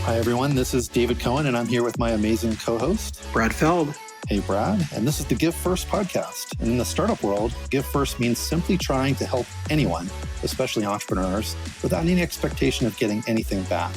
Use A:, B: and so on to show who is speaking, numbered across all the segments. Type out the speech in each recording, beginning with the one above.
A: Hi, everyone. This is David Cohen, and I'm here with my amazing co-host,
B: Brad Feld.
A: Hey, Brad. And this is the Give First podcast. And in the startup world, Give First means simply trying to help anyone, especially entrepreneurs, without any expectation of getting anything back.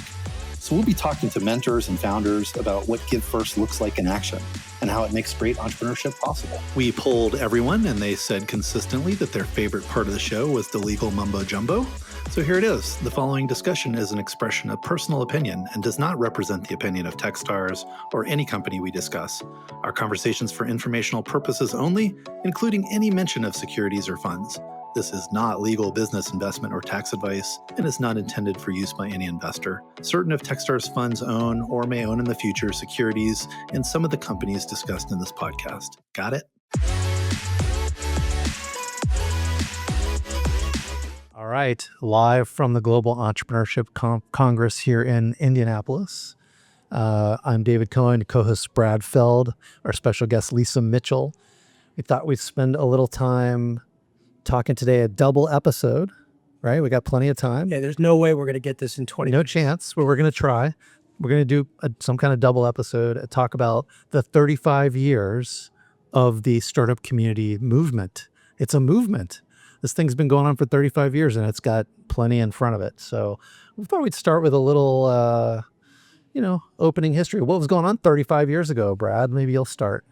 A: So we'll be talking to mentors and founders about what Give First looks like in action and how it makes great entrepreneurship possible.
C: We polled everyone, and they said consistently that their favorite part of the show was the legal mumbo jumbo. So here it is. The following discussion is an expression of personal opinion and does not represent the opinion of Techstars or any company we discuss. Our conversations for informational purposes only, including any mention of securities or funds. This is not legal, business, investment, or tax advice and is not intended for use by any investor. Certain of Techstars funds own or may own in the future securities in some of the companies discussed in this podcast. Got it?
D: All right, live from the Global Entrepreneurship Congress here in Indianapolis. I'm David Cohen, co-host Brad Feld, our special guest Lesa Mitchell. We thought we'd spend a little time talking today, a double episode, right? We got plenty of time.
B: Yeah, there's no way we're going to get this in 20
D: No chance, but we're going to try. We're going to do some kind of double episode and talk about the 35 years of the startup community movement. It's a movement. This thing's been going on for 35 years and it's got plenty in front of it. So we thought we'd start with a little, opening history. What was going on 35 years ago, Brad? Maybe you'll start.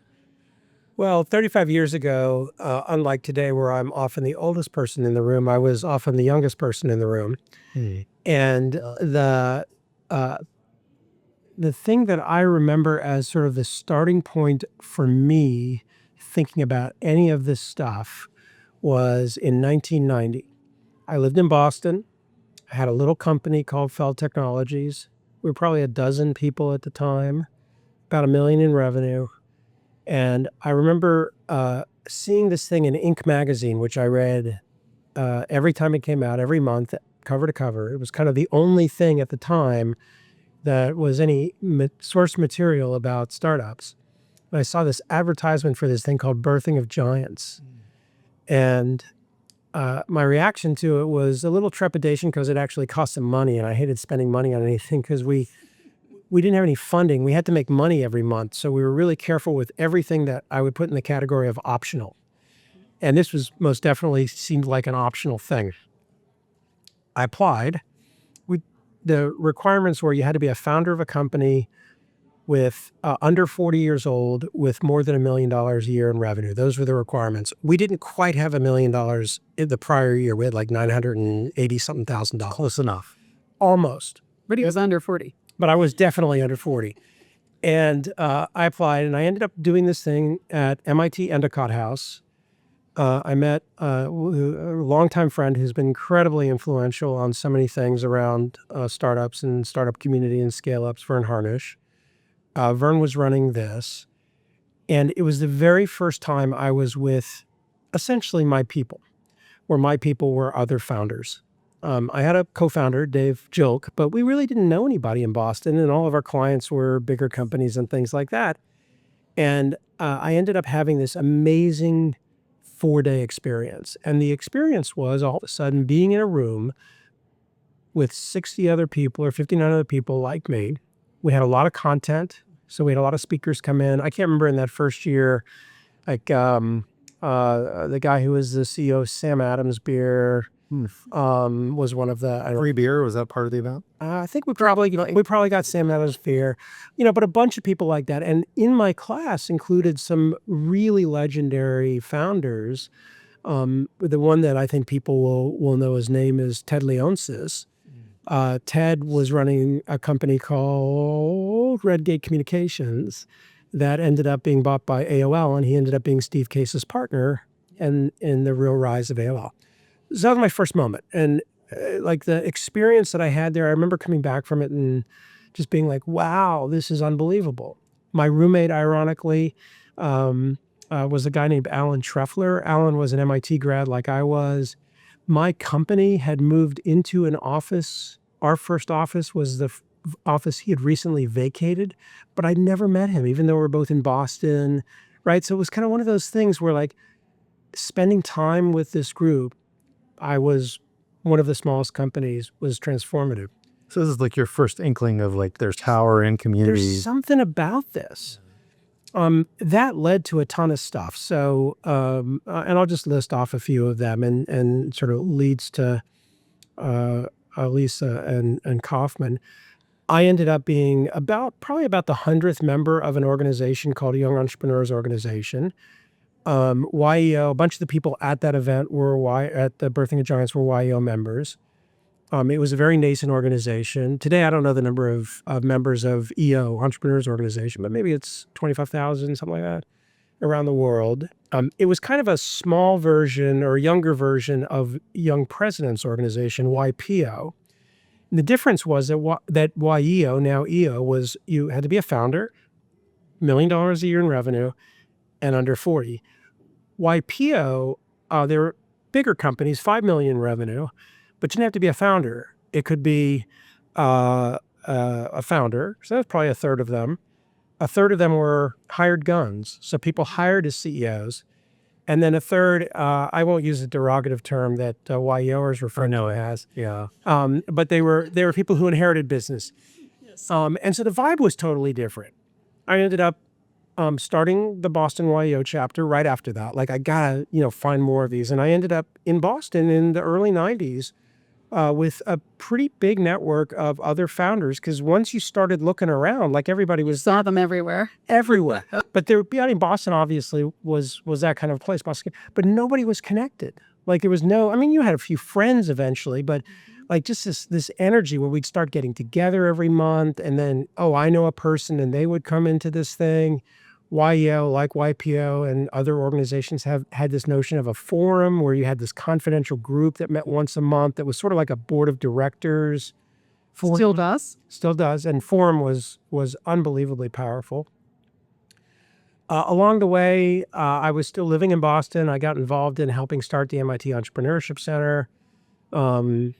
B: Well, 35 years ago, unlike today where I'm often the oldest person in the room, I was often the youngest person in the room. And the thing that I remember as sort of the starting point for me thinking about any of this stuff was in 1990. I lived in Boston. I had a little company called Feld Technologies. We were probably a dozen people at the time, about $1 million in revenue. And I remember seeing this thing in Inc. magazine, which I read every time it came out, every month, cover to cover. It was kind of the only thing at the time that was any source material about startups. And I saw this advertisement for this thing called Birthing of Giants. And my reaction to it was a little trepidation because it actually cost some money, and I hated spending money on anything because we didn't have any funding. We had to make money every month, so we were really careful with everything that I would put in the category of optional. And this was most definitely seemed like an optional thing. I applied. The requirements were you had to be a founder of a company with under 40 years old with more than $1 million a year in revenue. Those were the requirements. We didn't quite have $1 million in the prior year. We had like $980-something thousand.
D: Close enough.
B: Almost.
E: But he was under 40.
B: But I was definitely under 40. And I applied, and I ended up doing this thing at MIT Endicott House. I met a longtime friend who's been incredibly influential on so many things around startups and startup community and scale-ups, Vern Harnish. Vern was running this, and it was the very first time I was with essentially my people, where my people were other founders. I had a co-founder, Dave Jilk, but we really didn't know anybody in Boston, and all of our clients were bigger companies and things like that. And I ended up having this amazing 4-day experience. And the experience was all of a sudden being in a room with 60 other people or 59 other people like me. We had a lot of content. So we had a lot of speakers come in. I can't remember in that first year, like the guy who was the CEO of Sam Adams Beer was one of the
D: Free beer, was that part of the event?
B: I think we probably got Sam Adams Beer, but a bunch of people like that. And in my class included some really legendary founders. The one that I think people will know his name is Ted Leonsis. Ted was running a company called Redgate Communications that ended up being bought by AOL, and he ended up being Steve Case's partner in the real rise of AOL. So that was my first moment. And like the experience that I had there, I remember coming back from it and just being like, wow, this is unbelievable. My roommate, ironically, was a guy named Alan Treffler. Alan was an MIT grad like I was. My company had moved into an office. Our first office was the office he had recently vacated, but I'd never met him, even though we're both in Boston, right? So it was kind of one of those things where like spending time with this group, I was one of the smallest companies, was transformative.
D: So this is like your first inkling of like there's power in community.
B: There's something about this. That led to a ton of stuff. So, and I'll just list off a few of them and sort of leads to Lesa and Kauffman. I ended up being probably about the 100th member of an organization called Young Entrepreneurs Organization. YEO, a bunch of the people at that event at the Birthing of Giants were YEO members. It was a very nascent organization. Today, I don't know the number of members of EO, Entrepreneurs Organization, but maybe it's 25,000, something like that, around the world. It was kind of a small version or younger version of Young Presidents Organization, YPO. And the difference was that YEO, now EO, was you had to be a founder, $1 million a year in revenue, and under 40. YPO, they were bigger companies, 5 million in revenue, but you didn't have to be a founder. It could be a founder, so that's probably a third of them. A third of them were hired guns, so people hired as CEOs. And then a third, I won't use a derogative term that YEOers refer to as.
D: Yeah.
B: But they were people who inherited business. Yes. And so the vibe was totally different. I ended up starting the Boston YEO chapter right after that. Like, I gotta, find more of these. And I ended up in Boston in the early 90s with a pretty big network of other founders. Because once you started looking around, like everybody was...
E: Saw them everywhere.
B: Everywhere. But Boston obviously was that kind of place. Boston, but nobody was connected. Like there was you had a few friends eventually, but like just this energy where we'd start getting together every month. And then, I know a person and they would come into this thing. YEO, like YPO and other organizations have had this notion of a forum where you had this confidential group that met once a month that was sort of like a board of directors.
E: Still does?
B: Still does. And forum was unbelievably powerful. Along the way, I was still living in Boston. I got involved in helping start the MIT Entrepreneurship Center. My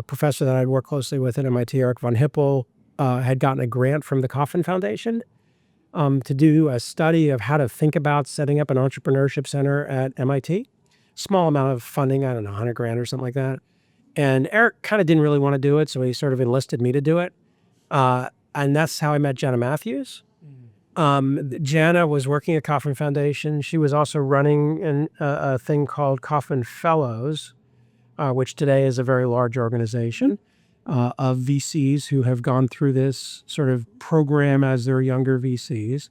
B: professor that I'd worked closely with at MIT, Eric von Hippel, had gotten a grant from the Kauffman Foundation to do a study of how to think about setting up an entrepreneurship center at MIT. Small amount of funding, I don't know, $100,000 or something like that. And Eric kind of didn't really want to do it, so he sort of enlisted me to do it. And that's how I met Jana Matthews. Jana was working at Kauffman Foundation. She was also running a thing called Kauffman Fellows, which today is a very large organization of VCs who have gone through this sort of program as their younger VCs.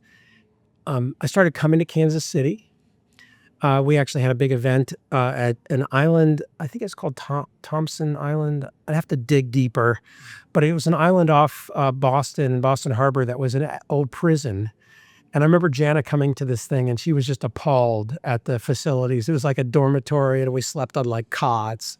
B: I started coming to Kansas City. We actually had a big event at an island. I think it's called Thompson Island. I'd have to dig deeper, but it was an island off Boston Harbor that was an old prison. And I remember Jana coming to this thing and she was just appalled at the facilities. It was like a dormitory and we slept on like cots.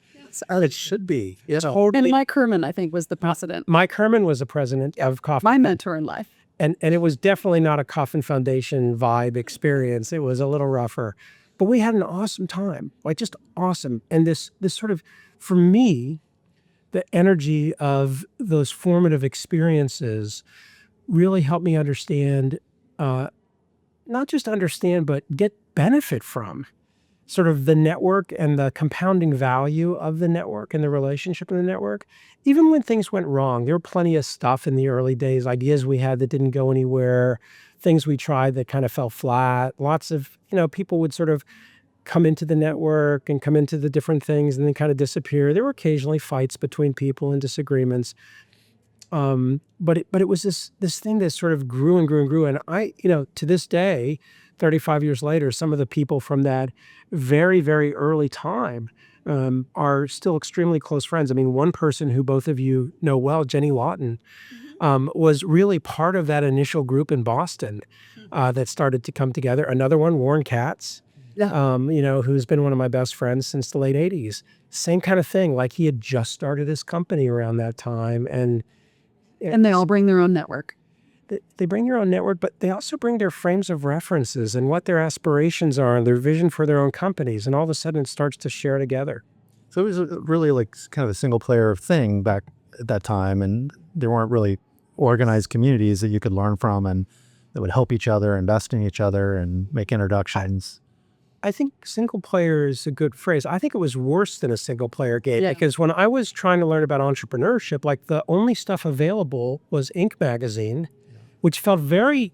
B: It should be.
E: Yeah. Totally. And Mike Herman, I think, was the president.
B: Mike Herman was the president of Kauffman.
E: My mentor in life.
B: And it was definitely not a Kauffman Foundation vibe experience. It was a little rougher. But we had an awesome time, like just awesome. And this sort of, for me, the energy of those formative experiences really helped me understand, not just understand, but get benefit from sort of the network and the compounding value of the network and the relationship in the network. Even when things went wrong, there were plenty of stuff in the early days, ideas we had that didn't go anywhere, things we tried that kind of fell flat. Lots of, people would sort of come into the network and come into the different things and then kind of disappear. There were occasionally fights between people and disagreements. But it was this thing that sort of grew and grew and grew. And I, to this day, 35 years later, some of the people from that very, very early time are still extremely close friends. I mean, one person who both of you know well, Jenny Lawton, was really part of that initial group in Boston that started to come together. Another one, Warren Katz, who's been one of my best friends since the late 80s. Same kind of thing. Like he had just started his company around that time. And
E: they all bring their own network.
B: They bring their own network, but they also bring their frames of references and what their aspirations are and their vision for their own companies. And all of a sudden it starts to share together.
D: So it was really like kind of a single player thing back at that time. And there weren't really organized communities that you could learn from and that would help each other, invest in each other and make introductions.
B: I think single player is a good phrase. I think it was worse than a single player game
E: Yeah.
B: because when I was trying to learn about entrepreneurship, like the only stuff available was Inc. magazine, which felt very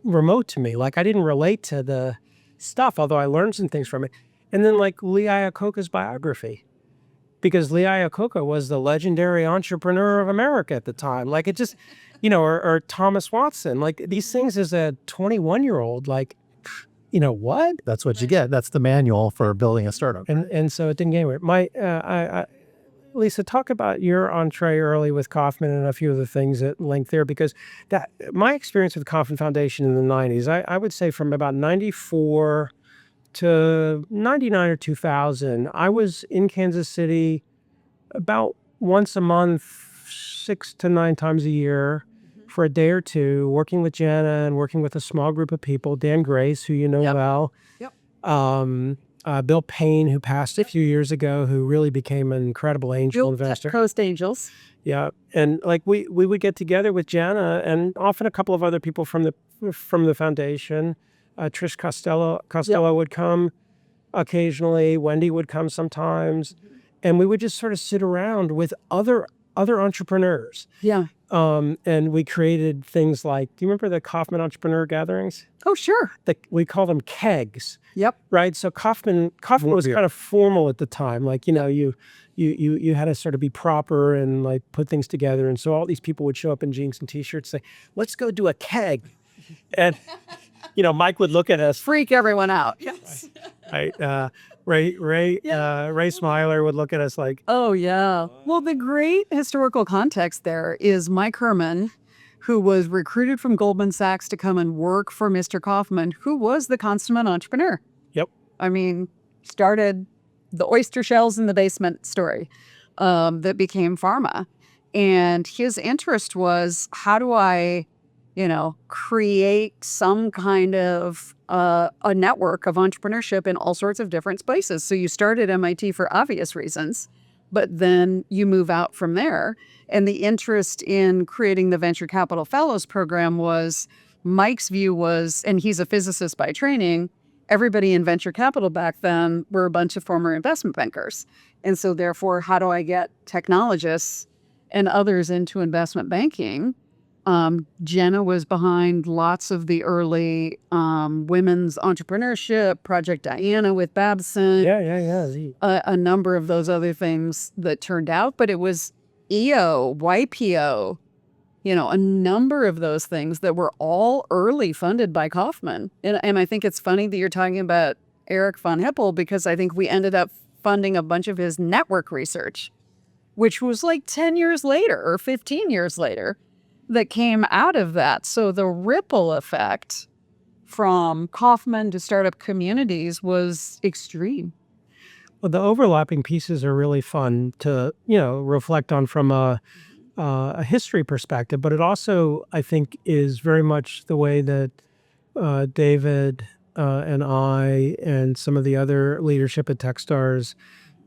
B: remote to me. Like I didn't relate to the stuff, although I learned some things from it. And then like Lee Iacocca's biography, because Lee Iacocca was the legendary entrepreneur of America at the time. Like it just, or Thomas Watson, like these things as a 21-year-old, like, what?
D: That's what you get. That's the manual for building a startup.
B: And so it didn't get anywhere. Lisa, talk about your entree early with Kauffman and a few of the things that linked there, because my experience with Kauffman Foundation in the 90s, I would say from about 94 to 99 or 2000, I was in Kansas City about once a month, 6 to 9 times a year for a day or two, working with Jana and working with a small group of people, Dan Grace, who you know well.
E: Yep.
B: Bill Payne, who passed a few years ago, who really became an incredible angel investor.
E: Coast Angels.
B: Yeah, and like we would get together with Jana and often a couple of other people from the foundation. Trish Costello would come occasionally. Wendy would come sometimes, and we would just sort of sit around with other entrepreneurs.
E: Yeah.
B: And we created things like, do you remember the Kauffman Entrepreneur Gatherings?
E: Oh, sure.
B: We call them kegs.
E: Yep.
B: Right. So Kauffman was kind of formal at the time. Like, you had to sort of be proper and like put things together. And so all these people would show up in jeans and T-shirts, say, let's go do a keg. And, Mike would look at us.
E: Freak everyone out. Yes.
B: Right. Ray Smiler would look at us like,
E: oh, yeah. Well, the great historical context there is Mike Herman, who was recruited from Goldman Sachs to come and work for Mr. Kauffman, who was the consummate entrepreneur.
B: Yep.
E: I mean, started the oyster shells in the basement story that became pharma. And his interest was, how do I, create some kind of a network of entrepreneurship in all sorts of different places. So you start at MIT for obvious reasons, but then you move out from there. And the interest in creating the Venture Capital Fellows program was, Mike's view was, and he's a physicist by training, everybody in venture capital back then were a bunch of former investment bankers. And so therefore, how do I get technologists and others into investment banking? Jenna was behind lots of the early women's entrepreneurship, Project Diana with Babson.
B: Yeah.
E: A number of those other things that turned out, but it was EO, YPO, a number of those things that were all early funded by Kauffman. And I think it's funny that you're talking about Eric von Hippel, because I think we ended up funding a bunch of his network research, which was like 10 years later or 15 years later that came out of that. So the ripple effect from Kauffman to startup communities was extreme.
B: Well, the overlapping pieces are really fun to, reflect on from a history perspective, but it also, I think, is very much the way that David and I and some of the other leadership at Techstars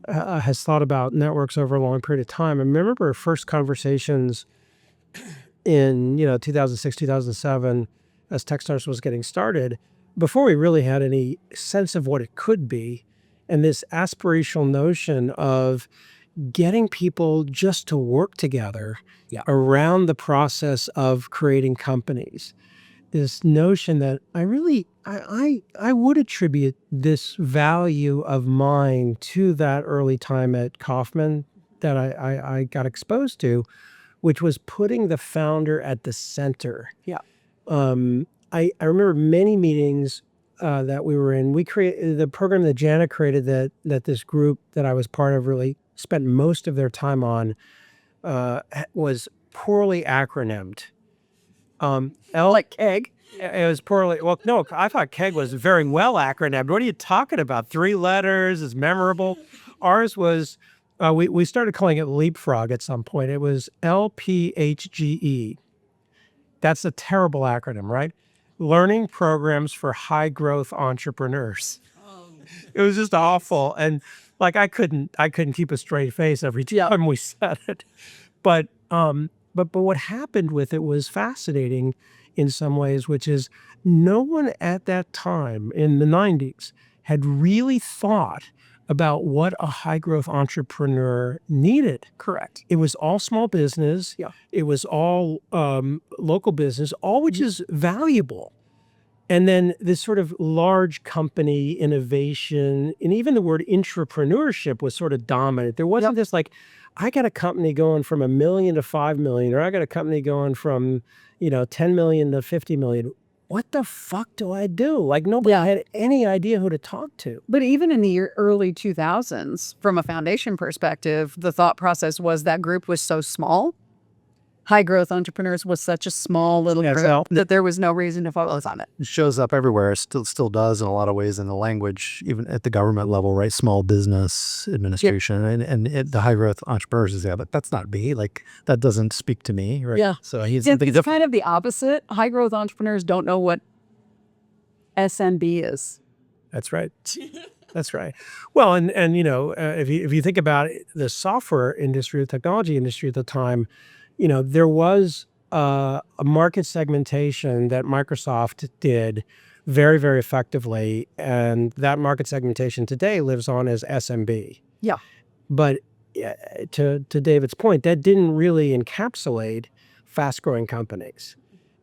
B: has thought about networks over a long period of time. I remember our first conversations in 2006, 2007, as Techstars was getting started, before we really had any sense of what it could be, and this aspirational notion of getting people just to work together around the process of creating companies. This notion that I would attribute this value of mine to that early time at Kauffman that I got exposed to, which was putting the founder at the center.
E: Yeah.
B: I remember many meetings that we were in. We created the program that Jana created that this group that I was part of really spent most of their time on was poorly acronymed.
E: Like KEG.
B: It was poorly. Well, no, I thought KEG was very well acronymed. What are you talking about? 3 letters is memorable. Ours was, we started calling it Leapfrog at some point. It was LPHGE. That's a terrible acronym, right? Learning Programs for High Growth Entrepreneurs. It was just awful. And like, I couldn't keep a straight face every time we said it. But what happened with it was fascinating in some ways, which is no one at that time in the 90s had really thought about what a high growth entrepreneur needed.
E: Correct.
B: It was all small business.
E: Yeah.
B: It was all local business, all which is valuable. And then this sort of large company innovation, and even the word intrapreneurship was sort of dominant. There wasn't this like, I got a company going from $1 million to $5 million, or I got a company going from, 10 million to 50 million. What the fuck do I do? Like nobody had any idea who to talk to.
E: But even in the early 2000s, from a foundation perspective, the thought process was that group was so small. High growth entrepreneurs was such a small little group that there was no reason to focus on it.
D: It shows up everywhere. It still does in a lot of ways in the language, even at the government level, right? Small business administration and the high growth entrepreneurs is but that's not me. Like that doesn't speak to me, right?
E: Yeah.
D: So it's
E: kind of the opposite. High growth entrepreneurs don't know what SMB is.
B: That's right. That's right. Well, and if you think about it, the software industry, the technology industry at the time, there was a market segmentation that Microsoft did very, very effectively. And that market segmentation today lives on as SMB.
E: Yeah.
B: But to David's point, that didn't really encapsulate fast-growing companies.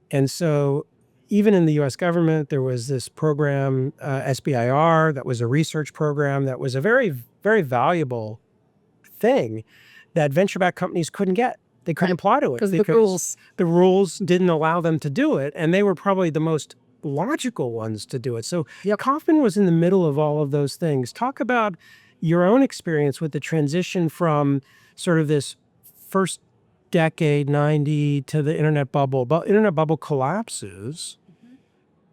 B: And so even in the U.S. government, there was this program, SBIR, that was a research program that was a very, very valuable thing that venture-backed companies couldn't get. They couldn't apply to it
E: because
B: the rules didn't allow them to do it. And they were probably the most logical ones to do it. So Kauffman was in the middle of all of those things. Talk about your own experience with the transition from sort of this first decade, 90, to the internet bubble. But internet bubble collapses.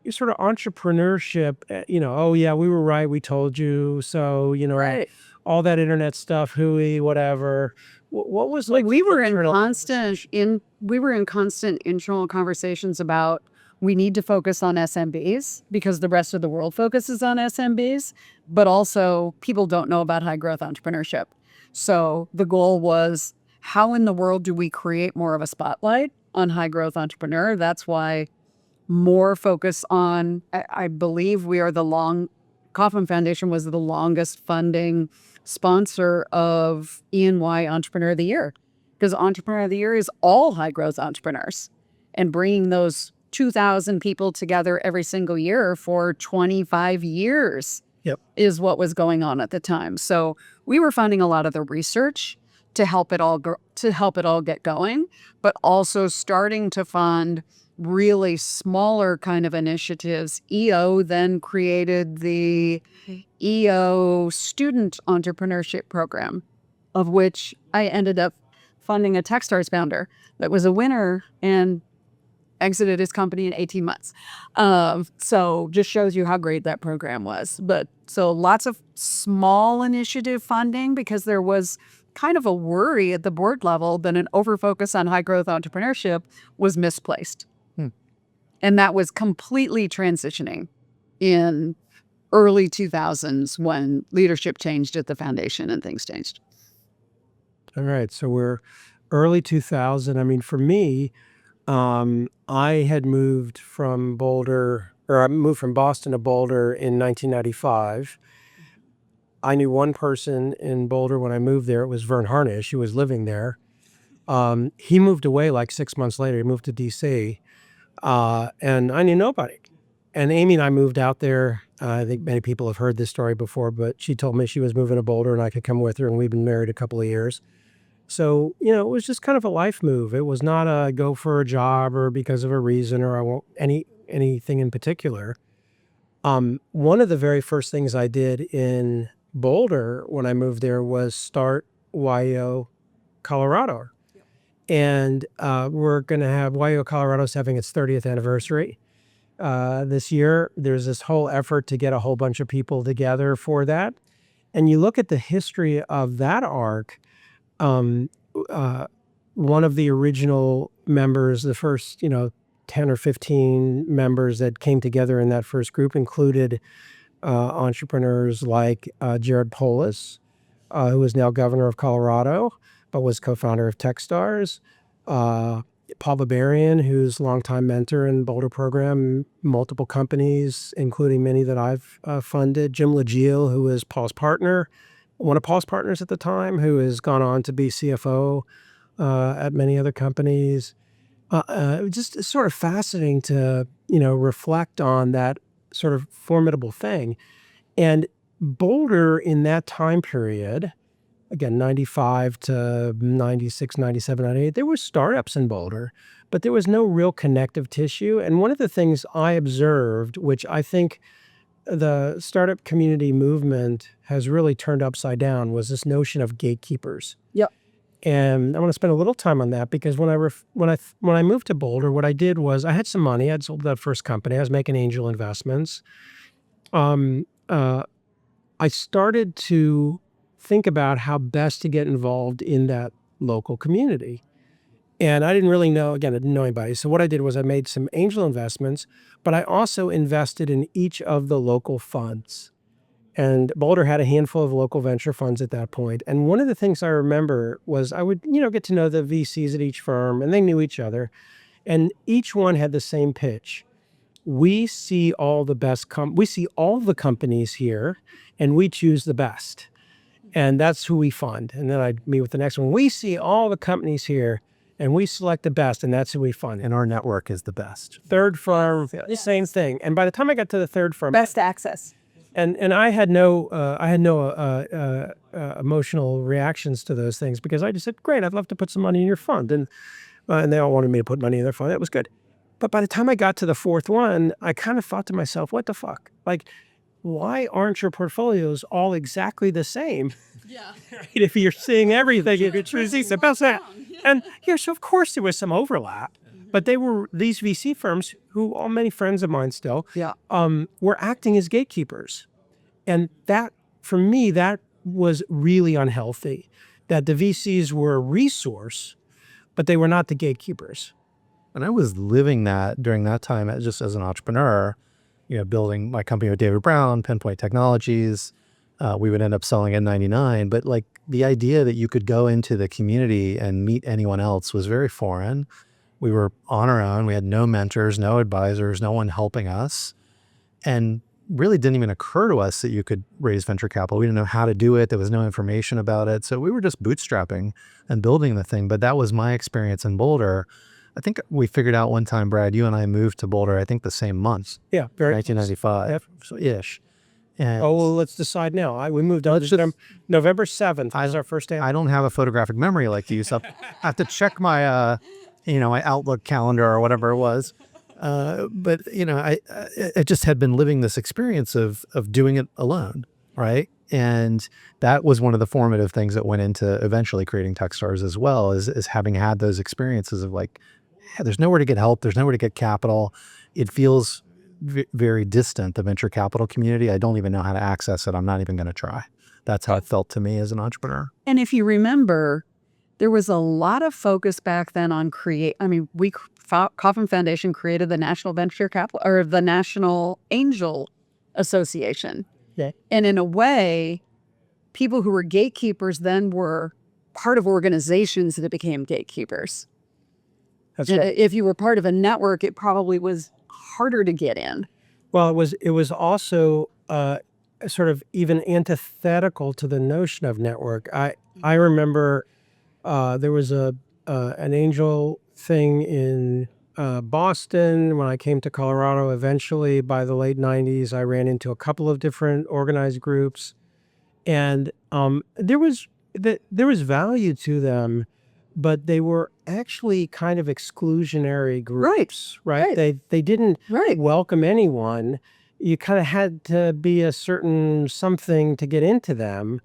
B: Your sort of entrepreneurship, we were right, we told you. So,
E: right.
B: All that internet stuff, hooey, whatever. What was like?
E: We were in constant internal conversations about we need to focus on SMBs because the rest of the world focuses on SMBs, but also people don't know about high growth entrepreneurship. So the goal was, how in the world do we create more of a spotlight on high growth entrepreneur? That's why more focus on, I believe we are Kauffman Foundation was the longest funding sponsor of E&Y Entrepreneur of the Year, because Entrepreneur of the Year is all high growth entrepreneurs, and bringing those 2,000 people together every single year for 25 years is what was going on at the time. So we were funding a lot of the research to help it all get going, but also starting to fund really smaller kind of initiatives. EO then created the EO Student Entrepreneurship Program, of which I ended up funding a Techstars founder that was a winner and exited his company in 18 months. So just shows you how great that program was. But so lots of small initiative funding, because there was kind of a worry at the board level that an overfocus on high growth entrepreneurship was misplaced. And that was completely transitioning in early 2000s when leadership changed at the foundation and things changed.
B: All right. So we're early 2000. I mean, for me, I had moved from Boulder, or I moved from Boston to Boulder in 1995. I knew one person in Boulder when I moved there. It was Vern Harnish, who was living there. He moved away like 6 months later. He moved to D.C., and I knew nobody. And Amy and I moved out there. I think many people have heard this story before, but she told me she was moving to Boulder and I could come with her, and we've been married a couple of years. So, it was just kind of a life move. It was not a go for a job or because of a reason or I won't anything in particular. One of the very first things I did in Boulder when I moved there was start YO Colorado. And we're going to have YO Colorado's having its 30th anniversary this year. There's this whole effort to get a whole bunch of people together for that. And you look at the history of that arc, one of the original members, the first, 10 or 15 members that came together in that first group included entrepreneurs like Jared Polis, who is now governor of Colorado, but was co-founder of Techstars. Paul Barbarian, who's a longtime mentor in Boulder program, multiple companies, including many that I've funded. Jim Legiel, who was Paul's partner, one of Paul's partners at the time, who has gone on to be CFO at many other companies. Just sort of fascinating to, reflect on that sort of formidable thing. And Boulder in that time period, again, 95 to 96, 97, 98, there were startups in Boulder, but there was no real connective tissue. And one of the things I observed, which I think the startup community movement has really turned upside down, was this notion of gatekeepers.
E: Yep.
B: And I want to spend a little time on that because when I moved to Boulder, what I did was I had some money. I'd sold that first company. I was making angel investments. I started to think about how best to get involved in that local community. And I didn't really know, again, I didn't know anybody. So what I did was I made some angel investments, but I also invested in each of the local funds. And Boulder had a handful of local venture funds at that point. And one of the things I remember was I would, get to know the VCs at each firm, and they knew each other. And each one had the same pitch. We see all the best, we see all the companies here, and we choose the best. And that's who we fund. And then I'd meet with the next one. We see all the companies here, and we select the best, and that's who we fund.
D: And our network is the best.
B: Third firm, same thing. And by the time I got to the third firm,
E: Best access.
B: and I had no emotional reactions to those things because I just said, great, I'd love to put some money in your fund. And they all wanted me to put money in their fund. That was good. But by the time I got to the fourth one, I kind of thought to myself, what the fuck? Like, why aren't your portfolios all exactly the same?
F: Yeah.
B: Right? If you're seeing everything, you're choosing the best. And so of course there was some overlap, but they were these VC firms who all many friends of mine still, were acting as gatekeepers. And that, for me, that was really unhealthy, that the VCs were a resource, but they were not the gatekeepers.
D: And I was living that during that time just as an entrepreneur, building my company with David Brown, Pinpoint Technologies. We would end up selling N99. But like the idea that you could go into the community and meet anyone else was very foreign. We were on our own. We had no mentors, no advisors, no one helping us. And really didn't even occur to us that you could raise venture capital. We didn't know how to do it. There was no information about it. So we were just bootstrapping and building the thing. But that was my experience in Boulder. I think we figured out one time, Brad, you and I moved to Boulder, I think the same month.
B: Yeah, very
D: 1995,
B: Yep.
D: ish. And
B: let's decide now. We moved on to November 7th was our first day.
D: I don't have a photographic memory like you, so I have to check my, my Outlook calendar or whatever it was. But I just had been living this experience of doing it alone, right? And that was one of the formative things that went into eventually creating Techstars as well, is having had those experiences of like, there's nowhere to get help. There's nowhere to get capital. It feels very distant, the venture capital community. I don't even know how to access it. I'm not even going to try. That's how it felt to me as an entrepreneur.
E: And if you remember, there was a lot of focus back then on Kauffman Foundation created the National Venture Capital, or the National Angel Association.
B: Yeah.
E: And in a way, people who were gatekeepers then were part of organizations that became gatekeepers.
B: That's right.
E: If you were part of a network, it probably was harder to get in.
B: Well, it was also sort of even antithetical to the notion of network. I remember there was an angel thing in Boston. When I came to Colorado, eventually by the late 90s, I ran into a couple of different organized groups, and there was value to them, but they were actually kind of exclusionary groups, right? They didn't welcome anyone. You kind of had to be a certain something to get into them.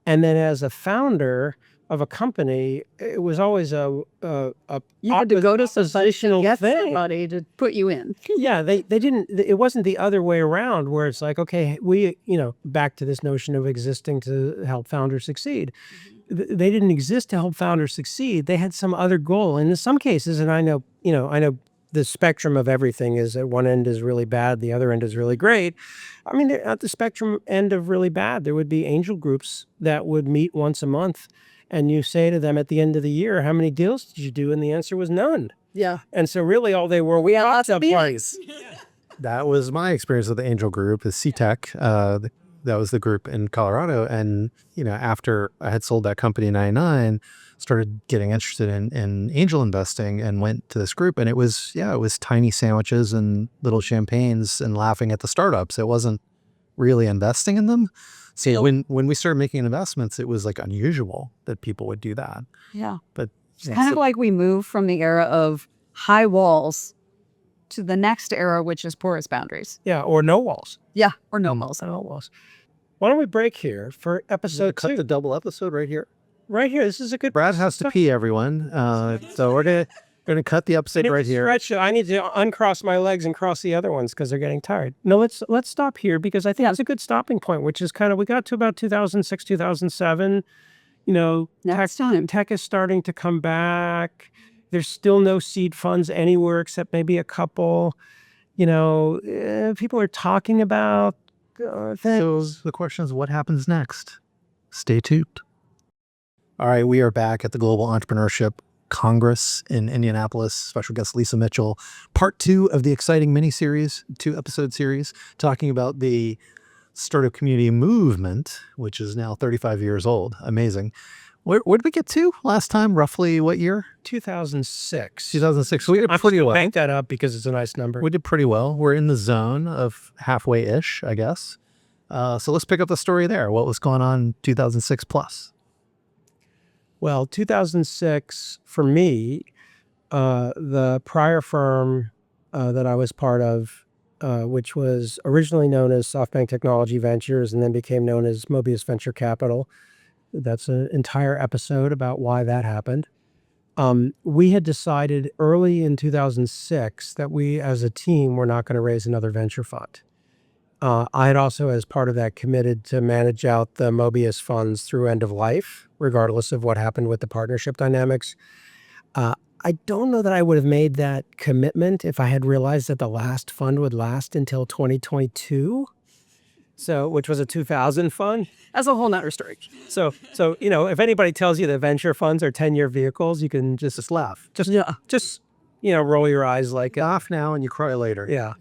B: And then as a founder of a company, it was always you
E: had to go to somebody to get
B: thing.
E: somebody to put you in.
B: Yeah, they didn't. It wasn't the other way around where it's like, okay, we back to this notion of existing to help founders succeed. They didn't exist to help founders succeed. They had some other goal. And in some cases, and I know the spectrum of everything is at one end is really bad, the other end is really great. I mean, at the spectrum end of really bad, there would be angel groups that would meet once a month, and you say to them at the end of the year, how many deals did you do? And the answer was none.
E: Yeah.
B: And so really all they were, we had lots of
E: meetings.
D: That was my experience with the Angel Group, the CTEC. That was the group in Colorado. And, after I had sold that company in 99, started getting interested in angel investing and went to this group. And it was tiny sandwiches and little champagnes and laughing at the startups. It wasn't really investing in them. So when we started making investments, it was like unusual that people would do that.
E: Yeah.
D: But
E: It's kind of like we moved from the era of high walls to the next era, which is porous boundaries.
B: Yeah, or no walls.
E: Yeah. Or no walls.
B: No walls. Why don't we break here for episode
D: cut
B: 2?
D: the double episode right here.
B: Right here. This is a good.
D: Brad has to pee, everyone. So we're gonna cut the episode right here.
B: Stretch. I need to uncross my legs and cross the other ones because they're getting tired. No, let's stop here because I think that's a good stopping point, which is kind of, we got to about 2006, 2007. Tech is starting to come back. There's still no seed funds anywhere except maybe a couple. People are talking about things.
D: So the question is, what happens next? Stay tuned. All right, we are back at the Global Entrepreneurship Congress in Indianapolis. Special guest Lesa Mitchell, part 2 of the exciting mini-series, 2-episode series, talking about the startup community movement, which is now 35 years old. Amazing. Where did we get to last time? Roughly what year?
B: 2006.
D: 2006. So we did pretty well.
B: Bank that up because it's a nice number.
D: We did pretty well. We're in the zone of halfway-ish, I guess. So let's pick up the story there. What was going on 2006 plus?
B: Well, 2006, for me, the prior firm that I was part of, which was originally known as SoftBank Technology Ventures and then became known as Mobius Venture Capital. That's an entire episode about why that happened. We had decided early in 2006 that we as a team were not going to raise another venture fund. I had also, as part of that, committed to manage out the Mobius funds through end of life, regardless of what happened with the partnership dynamics. I don't know that I would have made that commitment if I had realized that the last fund would last until 2022. Which was a 2000 fund. That's a whole nother story. So if anybody tells you that venture funds are 10-year vehicles, you can just laugh. Just roll your eyes like
D: Laugh now and you cry later.
B: Yeah.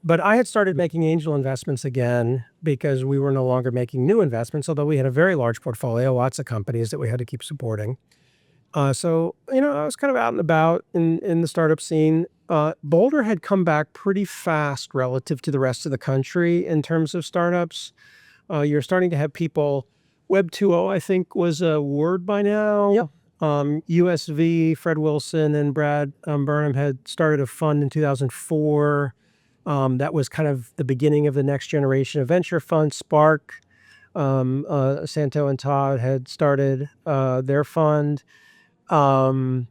B: But I had started making angel investments again because we were no longer making new investments, although we had a very large portfolio, lots of companies that we had to keep supporting. I was kind of out and about in the startup scene. Boulder had come back pretty fast relative to the rest of the country in terms of startups. You're starting to have people, Web 2.0, I think, was a word by now.
E: Yep.
B: USV, Fred Wilson and Brad Burnham had started a fund in 2004. That was kind of the beginning of the next generation of venture funds. Spark, Santo and Todd had started their fund. And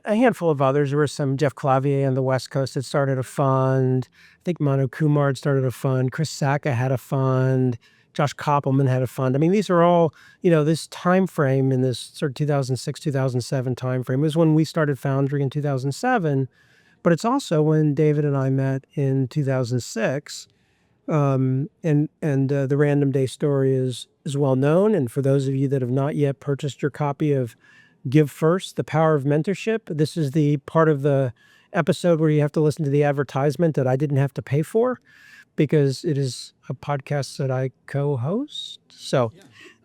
B: a handful of others. There were some. Jeff Clavier on the West Coast had started a fund. I think Manu Kumar had started a fund. Chris Sacca had a fund. Josh Koppelman had a fund. I mean, these are all, this time frame in this sort of 2006, 2007 time frame was when we started Foundry in 2007. But it's also when David and I met in 2006. And the Random Day story is well known. And for those of you that have not yet purchased your copy of Give First, The Power of Mentorship, this is the part of the episode where you have to listen to the advertisement that I didn't have to pay for because it is a podcast that I co-host. So,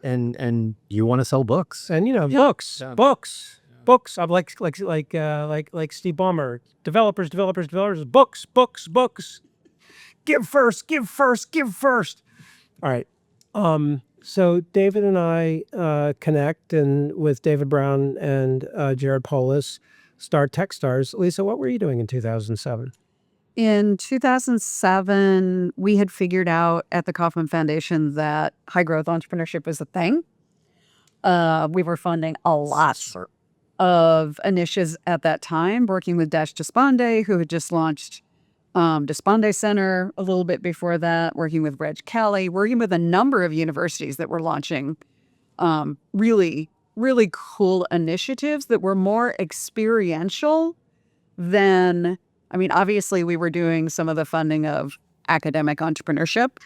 D: and you want to sell books,
B: and books. I'm like Steve Ballmer. Developers. Books. Give first. All right. So David and I connect, and with David Brown and Jared Polis, start Techstars. Lesa, what were you doing in 2007?
E: In 2007, we had figured out at the Kauffman Foundation that high growth entrepreneurship was a thing. We were funding a lot of initiatives at that time, working with Dash Despande, who had just launched Despande Center a little bit before that, working with Reg Kelly, working with a number of universities that were launching really, really cool initiatives that were more experiential than, obviously we were doing some of the funding of academic entrepreneurship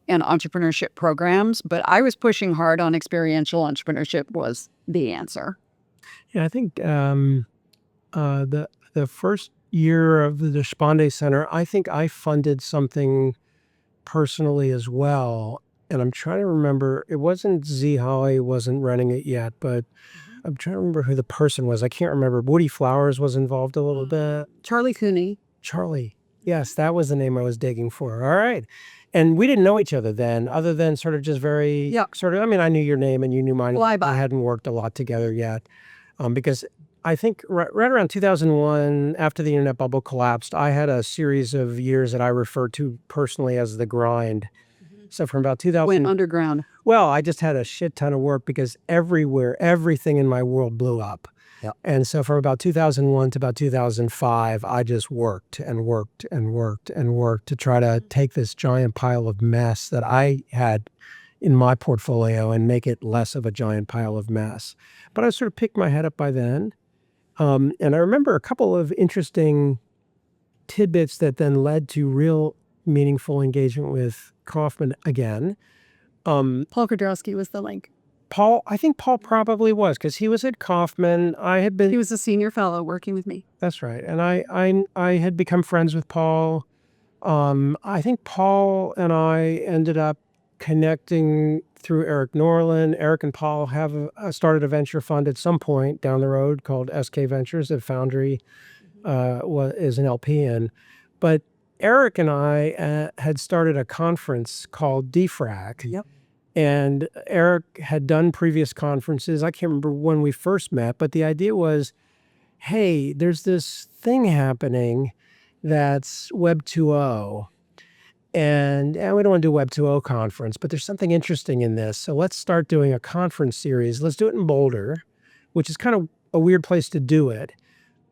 E: and entrepreneurship programs, but I was pushing hard on experiential entrepreneurship was the answer.
B: Yeah, I think the first year of the Despande Center, I think I funded something personally as well. And I'm trying to remember, it wasn't Z Holly, wasn't running it yet, but I'm trying to remember who the person was. I can't remember. Woody Flowers was involved a little bit.
E: Charlie Cooney.
B: Charlie. Yes, that was the name I was digging for. All right. And we didn't know each other then, other than sort of just very sort of, I mean, I knew your name and you knew mine.
E: Fly by.
B: We hadn't worked a lot together yet. Because I think right around 2001, after the internet bubble collapsed, I had a series of years that I refer to personally as the grind. So from about 2000.
E: Went underground.
B: Well, I just had a shit ton of work because everywhere, everything in my world blew up.
D: Yep.
B: And so from about 2001 to about 2005, I just worked and worked and worked and worked to try to take this giant pile of mess that I had in my portfolio and make it less of a giant pile of mess. But I sort of picked my head up by then. And I remember a couple of interesting tidbits that then led to real meaningful engagement with Kauffman again.
E: Paul Kudrowski was the link.
B: I think Paul probably was, because he was at Kauffman.
E: He was a senior fellow working with me.
B: That's right. And I had become friends with Paul. I think Paul and I ended up connecting through Eric Norland. Eric and Paul have started a venture fund at some point down the road called SK Ventures that Foundry is an LP in. But Eric and I had started a conference called DFRAC.
E: Yep.
B: And Eric had done previous conferences. I can't remember when we first met, but the idea was, hey, there's this thing happening that's Web 2.0. And we don't want to do a Web 2.0 conference, but there's something interesting in this. So let's start doing a conference series. Let's do it in Boulder, which is kind of a weird place to do it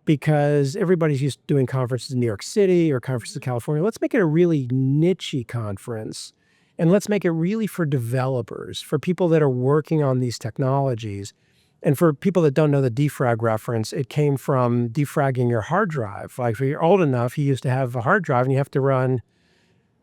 B: because everybody's used to doing conferences in New York City or conferences in California. Let's make it a really niche-y conference. And let's make it really for developers, for people that are working on these technologies. And for people that don't know the defrag reference, it came from defragging your hard drive. Like if you're old enough, you used to have a hard drive and you have to run,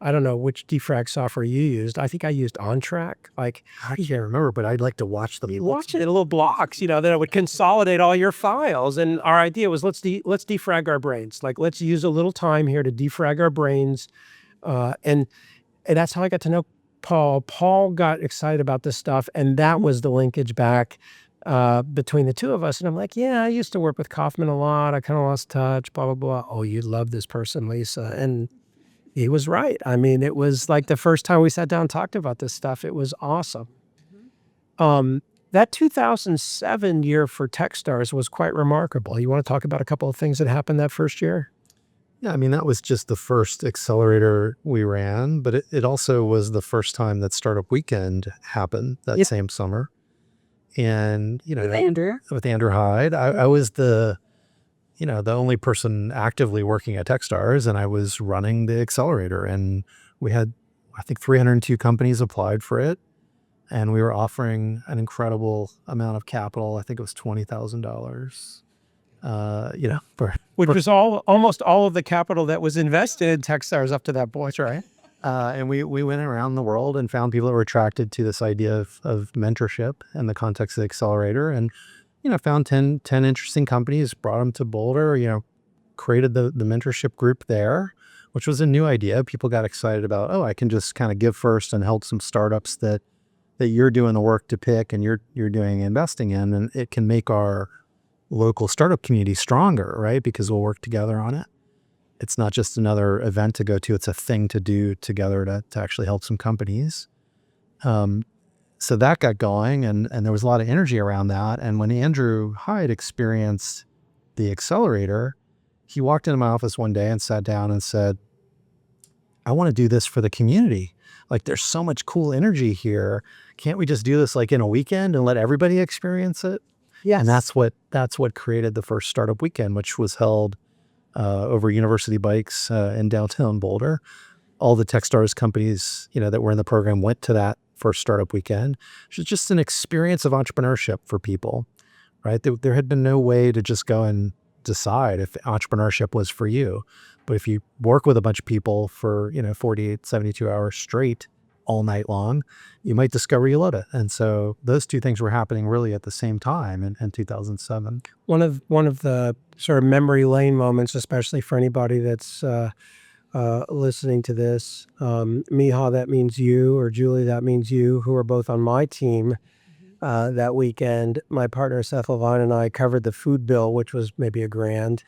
B: I don't know which defrag software you used. I think I used OnTrack. Like
D: I can't remember, but I'd like to watch them.
B: You watch it in little blocks, that it would consolidate all your files. And our idea was let's defrag our brains. Like let's use a little time here to defrag our brains. And that's how I got to know Paul. Paul got excited about this stuff, and that was the linkage back between the two of us. And I'm like, yeah, I used to work with Kauffman a lot. I kind of lost touch, blah, blah, blah. Oh, you love this person, Lesa. And he was right. I mean, it was like the first time we sat down and talked about this stuff. It was awesome. That 2007 year for Techstars was quite remarkable. You want to talk about a couple of things that happened that first year?
D: Yeah, I mean, that was just the first accelerator we ran, but it also was the first time that Startup Weekend happened that same summer. And, with Andrew Hyde, I was the only person actively working at Techstars, and I was running the accelerator. And we had, I think, 302 companies applied for it. And we were offering an incredible amount of capital. I think it was $20,000.
B: Which was almost all of the capital that was invested in Techstars up to that point, right?
D: And we went around the world and found people that were attracted to this idea of mentorship in the context of the accelerator, and found 10 interesting companies, brought them to Boulder, created the mentorship group there, which was a new idea. People got excited about, I can just kind of give first and help some startups that you're doing the work to pick and you're doing investing in, and it can make our local startup community stronger, right? Because we'll work together on it. It's not just another event to go to, it's a thing to do together to actually help some companies. So that got going, and there was a lot of energy around that. And when Andrew Hyde experienced the accelerator, he walked into my office one day and sat down and said, I want to do this for the community. Like there's so much cool energy here. Can't we just do this like in a weekend and let everybody experience it?
B: Yes.
D: And that's what created the first Startup Weekend, which was held over University Bikes in downtown Boulder. All the Techstars companies, that were in the program went to that first Startup Weekend, which is just an experience of entrepreneurship for people, right? There had been no way to just go and decide if entrepreneurship was for you. But if you work with a bunch of people for, 48, 72 hours straight all night long, you might discover you love it. And so those two things were happening really at the same time in 2007.
B: One of the sort of memory lane moments, especially for anybody that's listening to this, Miha, that means you, or Julie, that means you, who are both on my team that weekend. My partner Seth Levine and I covered the food bill, which was maybe $1,000.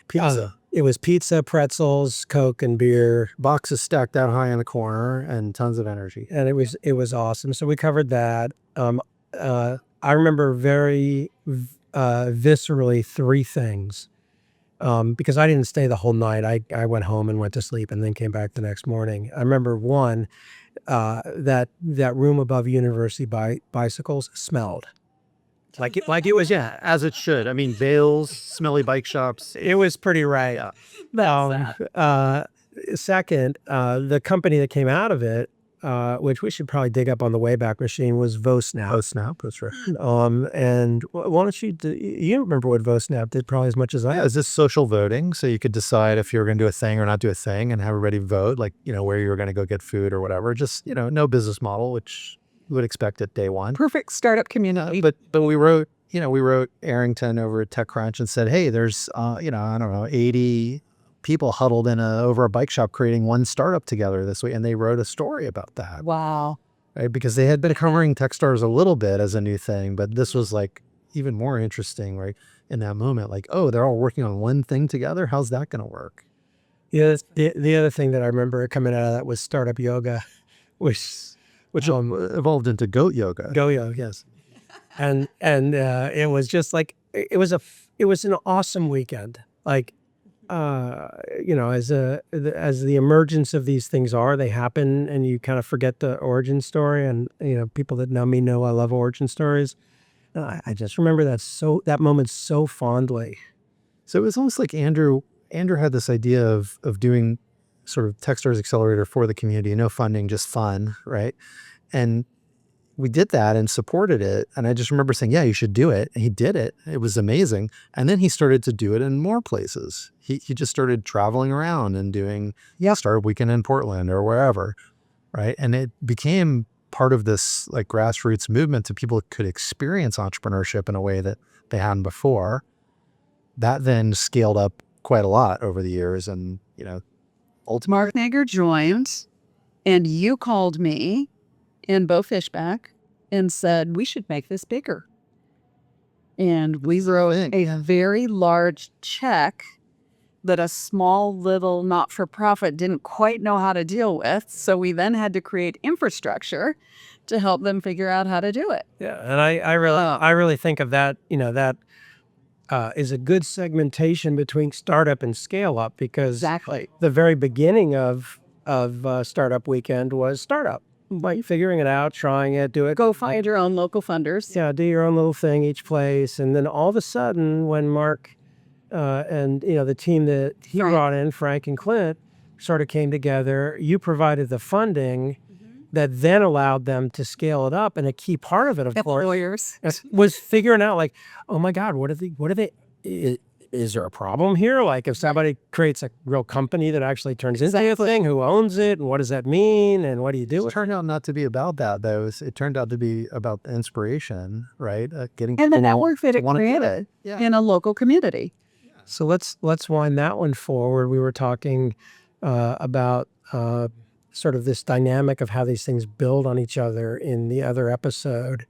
D: Pizza.
B: It was pizza, pretzels, Coke, and beer.
D: Boxes stacked out high in the corner and tons of energy.
B: And it was awesome. So we covered that. I remember very viscerally 3 things. Because I didn't stay the whole night. I went home and went to sleep and then came back the next morning. I remember one, that room above University bicycles smelled. Like it was,
D: Yeah, as it should. I mean, Vale's, smelly bike shops.
B: it was pretty right. Second, the company that came out of it, which we should probably dig up on the Wayback Machine, was VoSnap.
D: VoSnap, that's right.
B: And why don't you remember what VoSnap did probably as much as I
D: Yeah, is this social voting? So you could decide if you're going to do a thing or not do a thing and have everybody vote, like, where you're going to go get food or whatever. Just, no business model, which you would expect at day one.
E: Perfect startup community.
D: But we wrote Arrington over at TechCrunch and said, hey, there's, I don't know, 80 people huddled over a bike shop creating one startup together this week. And they wrote a story about that.
E: Wow.
D: Right? Because they had been covering Techstars a little bit as a new thing, but this was like even more interesting, right? In that moment, like, oh, they're all working on one thing together. How's that going to work?
B: Yeah, the other thing that I remember coming out of that was startup yoga, which
D: evolved into goat yoga.
B: Go yoga, yes. And it was just like it was an awesome weekend. Like, as the emergence of these things they happen, and you kind of forget the origin story. And people that know me know I love origin stories. I just remember that moment so fondly.
D: So it was almost like Andrew had this idea of doing sort of Techstars Accelerator for the community, no funding, just fun, right? And we did that and supported it. And I just remember saying, yeah, you should do it. And he did it. It was amazing. And then he started to do it in more places. He just started traveling around and doing Startup Weekend in Portland or wherever, right? And it became part of this like grassroots movement that people could experience entrepreneurship in a way that they hadn't before. That then scaled up quite a lot over the years. And, ultimately,
E: Mark Nager joined, and you called me in Bo Fishback and said, we should make this bigger. And we wrote a very large check that a small little not-for-profit didn't quite know how to deal with. So we then had to create infrastructure to help them figure out how to do it.
B: Yeah, and I really think of that, that is a good segmentation between startup and scale up, because
E: Exactly.
B: the very beginning of Startup Weekend was startup. Like figuring it out, trying it, do it.
E: Go find your own local funders.
B: Yeah, do your own little thing each place. And then all of a sudden, when Mark and the team that he brought in, Frank and Clint, sort of came together, you provided the funding that then allowed them to scale it up. And a key part of it, of course,
E: Lawyers.
B: was figuring out like, oh my God, what are they? Is there a problem here? Like if somebody creates a real company that actually turns into a thing, who owns it, and what does that mean, and what do you do?
D: It turned out not to be about that, though. It turned out to be about inspiration, right? Getting
E: And the network that it created in a local community.
B: So let's wind that one forward. We were talking about sort of this dynamic of how these things build on each other in the other episode.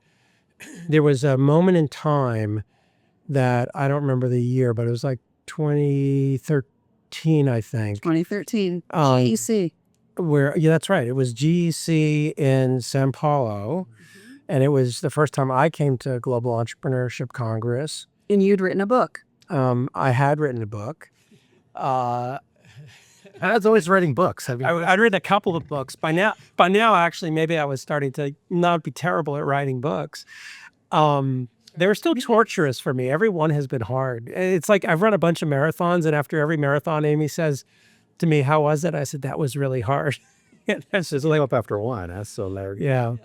B: There was a moment in time that I don't remember the year, but it was like 2013, I think.
E: 2013, GEC.
B: That's right. It was GEC in Sao Paulo. And it was the first time I came to Global Entrepreneurship Congress.
E: And you'd written a book.
B: I had written a book.
D: I was always writing books.
B: I'd written a couple of books. By now, actually, maybe I was starting to not be terrible at writing books. They were still torturous for me. Every one has been hard. It's like I've run a bunch of marathons, and after every marathon, Amy says to me, "How was it?" I said, "That was really hard."
D: That's just up after one. That's so hilarious.
B: Yeah.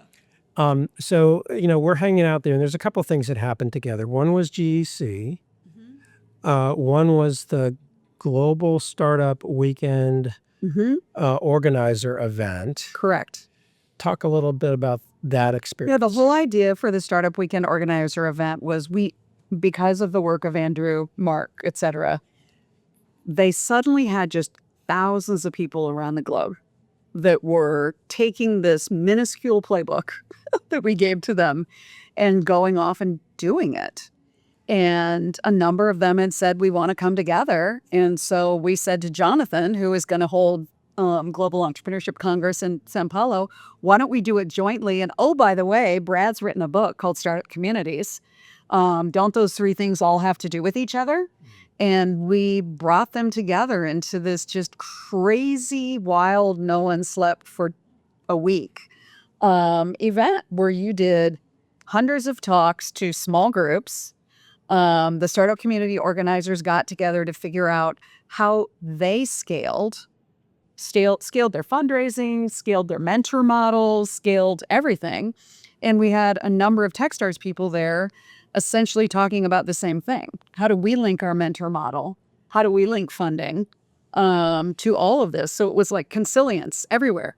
B: So, we're hanging out there, and there's a couple of things that happened together. One was GEC. One was the Global Startup Weekend organizer event.
E: Correct.
B: talk a little bit about that experience.
E: Yeah, the whole idea for the Startup Weekend Organizer event was because of the work of Andrew, Mark, et cetera, they suddenly had just thousands of people around the globe that were taking this minuscule playbook that we gave to them and going off and doing it. And a number of them had said, we want to come together. And so we said to Jonathan, who is going to hold Global Entrepreneurship Congress in Sao Paulo, why don't we do it jointly? And oh, by the way, Brad's written a book called Startup Communities. Don't those three things all have to do with each other? And we brought them together into this just crazy, wild, no one slept for a week event where you did hundreds of talks to small groups. The startup community organizers got together to figure out how they scaled their fundraising, scaled their mentor models, scaled everything. And we had a number of Techstars people there essentially talking about the same thing. How do we link our mentor model? How do we link funding to all of this? So it was like consilience everywhere.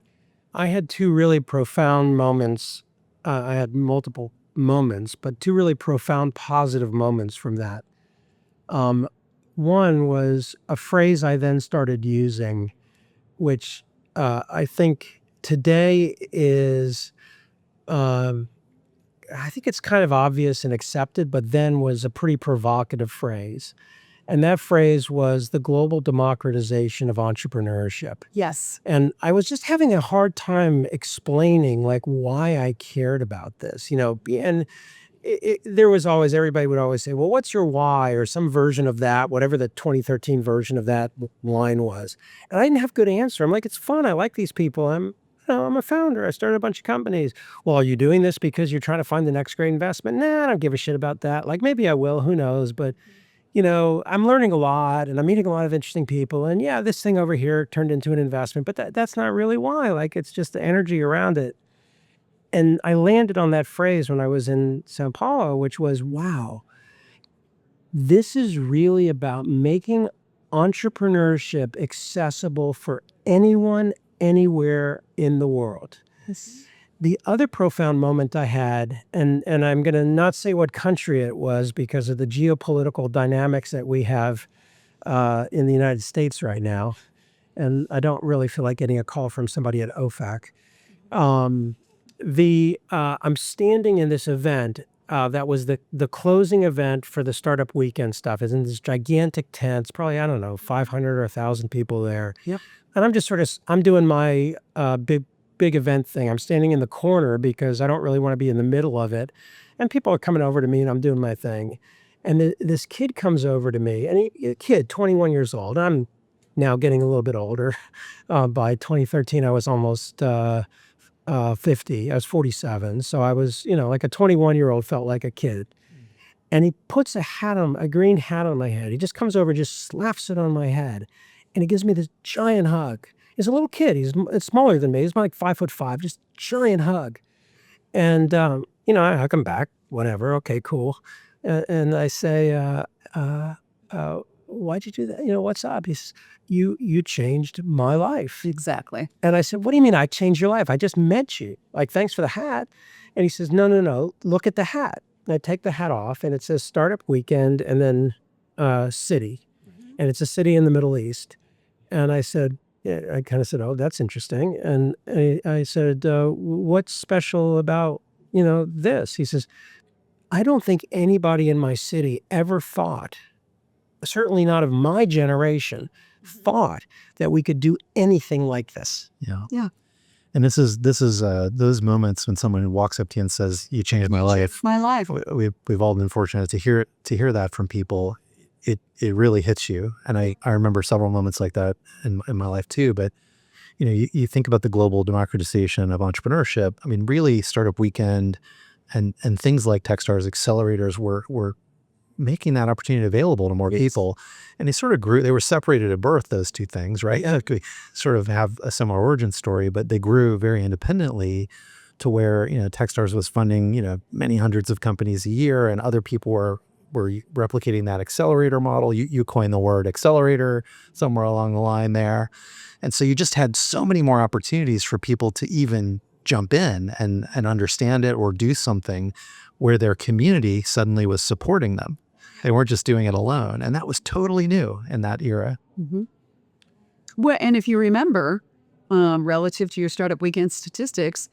B: I had two really profound moments. I had multiple moments, but two really profound positive moments from that. One was a phrase I then started using, which I think today is, I think it's kind of obvious and accepted, but then was a pretty provocative phrase. And that phrase was the global democratization of entrepreneurship.
E: Yes.
B: And I was just having a hard time explaining like why I cared about this, and there was always, everybody would always say, well, what's your why, or some version of that, whatever the 2013 version of that line was. And I didn't have a good answer. I'm like, it's fun. I like these people. I'm a founder. I started a bunch of companies. Well, are you doing this because you're trying to find the next great investment? Nah, I don't give a shit about that. Like maybe I will, who knows? But I'm learning a lot and I'm meeting a lot of interesting people. And yeah, this thing over here turned into an investment, but that's not really why. Like it's just the energy around it. And I landed on that phrase when I was in Sao Paulo, which was, wow, this is really about making entrepreneurship accessible for anyone, anywhere in the world.
E: Yes.
B: The other profound moment I had, and I'm going to not say what country it was because of the geopolitical dynamics that we have in the United States right now, and I don't really feel like getting a call from somebody at OFAC. I'm standing in this event that was the closing event for the Startup Weekend stuff. It's in this gigantic tent, it's probably, 500 or 1,000 people there.
E: Yep.
B: And I'm just I'm doing my big event thing. I'm standing in the corner because I don't really want to be in the middle of it. And people are coming over to me and I'm doing my thing. And this kid comes over to me, and a kid, 21 years old. I'm now getting a little bit older. By 2013, I was almost 50. I was 47. So I was, like a 21-year-old felt like a kid. And he puts a green hat on my head. He just comes over, just slaps it on my head. And he gives me this giant hug. He's a little kid. He's smaller than me. He's like 5'5", just giant hug. And, I hug him back, whatever. Okay, cool. And I say, why'd you do that? What's up? He says, you changed my life.
E: Exactly.
B: And I said, what do you mean I changed your life? I just met you. Like, thanks for the hat. And he says, no, look at the hat. And I take the hat off and it says Startup Weekend and then city. Mm-hmm. And it's a city in the Middle East. And I said, I kind of said, oh, that's interesting. And I said, what's special about, this? He says, I don't think anybody in my city ever thought, certainly not of my generation, thought that we could do anything like this.
D: Yeah.
E: Yeah.
D: And this is those moments when someone walks up to you and says, you changed my life.
E: My life.
D: We've all been fortunate to hear that from people. It really hits you. And I remember several moments like that in my life too. But, you think about the global democratization of entrepreneurship. I mean, really Startup Weekend and things like Techstars accelerators were making that opportunity available to more people. And they sort of grew, they were separated at birth, those two things, right? Yeah. We sort of have a similar origin story, but they grew very independently to where, Techstars was funding, many hundreds of companies a year, and other people were replicating that accelerator model. You coined the word accelerator somewhere along the line there. And so you just had so many more opportunities for people to even jump in and understand it or do something where their community suddenly was supporting them. They weren't just doing it alone. And that was totally new in that era.
E: Mm-hmm. Well, and if you remember, relative to your startup weekend statistics,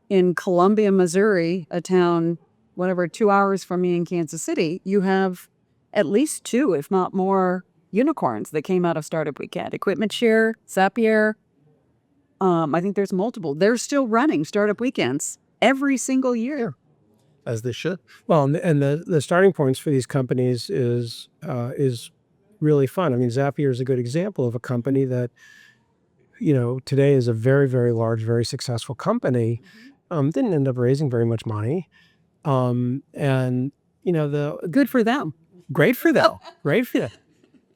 E: in Columbia, Missouri, a town, 2 hours from me in Kansas City, you have at least 2, if not more, unicorns that came out of startup weekend. Equipment Share, Zapier. I think there's multiple. They're still running startup weekends every single year.
D: As they should.
B: Well, and the starting points for these companies is really fun. I mean, Zapier is a good example of a company that, today is a very, very large, very successful company. Didn't end up raising very much money. And,
E: Good for them.
B: Great for them. Great for them.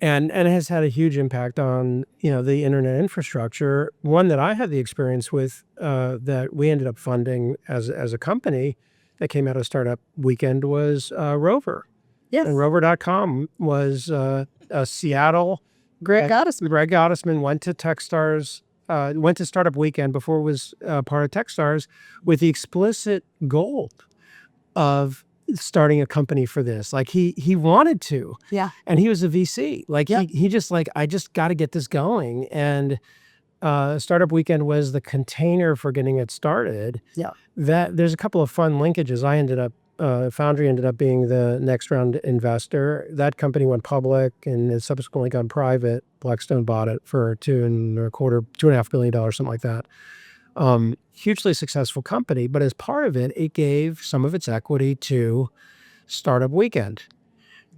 B: And it has had a huge impact on, the internet infrastructure. One that I had the experience with that we ended up funding as a company that came out of Startup Weekend was Rover.
E: Yes.
B: And Rover.com was a Seattle.
E: Greg
B: Gottesman went to Techstars, went to Startup Weekend before it was part of Techstars with the explicit goal of starting a company for this. Like he wanted to.
E: Yeah.
B: And he was a VC. He just I just got to get this going. And Startup Weekend was the container for getting it started.
E: Yeah.
B: That there's a couple of fun linkages. Foundry ended up being the next round investor. That company went public and has subsequently gone private. Blackstone bought it for $2.5 billion, something like that. Hugely successful company, but as part of it, it gave some of its equity to Startup Weekend.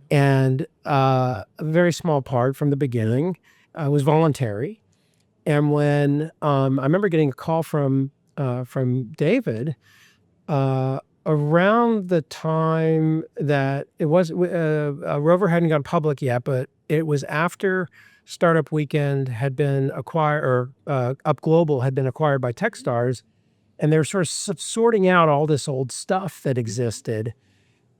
B: And a very small part from the beginning was voluntary. And when I remember getting a call from David around the time that it was Rover hadn't gone public yet, but it was after Startup Weekend had been acquired, or Up Global had been acquired by Techstars, and they were sort of sorting out all this old stuff that existed,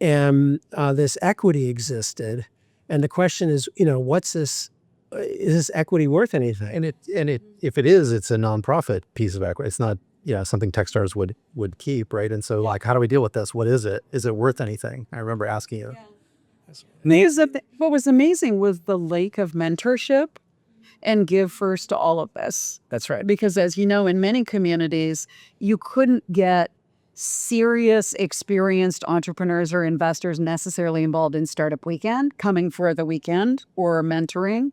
B: and this equity existed, and the question is, what's this? Is this equity worth anything?
D: And if it is, it's a nonprofit piece of equity. It's not something Techstars would keep, right? And so how do we deal with this? What is it? Is it worth anything? I remember asking you.
E: Yeah. What was amazing was the lake of mentorship and give first to all of this.
B: That's right.
E: Because as you know, in many communities, you couldn't get serious, experienced entrepreneurs or investors necessarily involved in Startup Weekend, coming for the weekend or mentoring,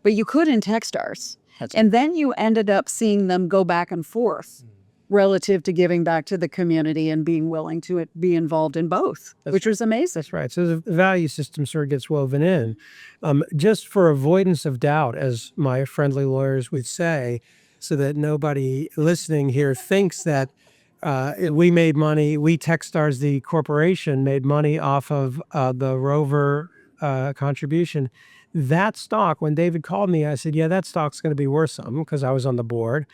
E: but you could in Techstars. And then you ended up seeing them go back and forth relative to giving back to the community and being willing to be involved in both, which was amazing.
B: That's right. So the value system sort of gets woven in. Just for avoidance of doubt, as my friendly lawyers would say, so that nobody listening here thinks that we made money, we Techstars, the corporation, made money off of the Rover contribution. That stock, when David called me, I said, yeah, that stock's going to be worth something because I was on the board.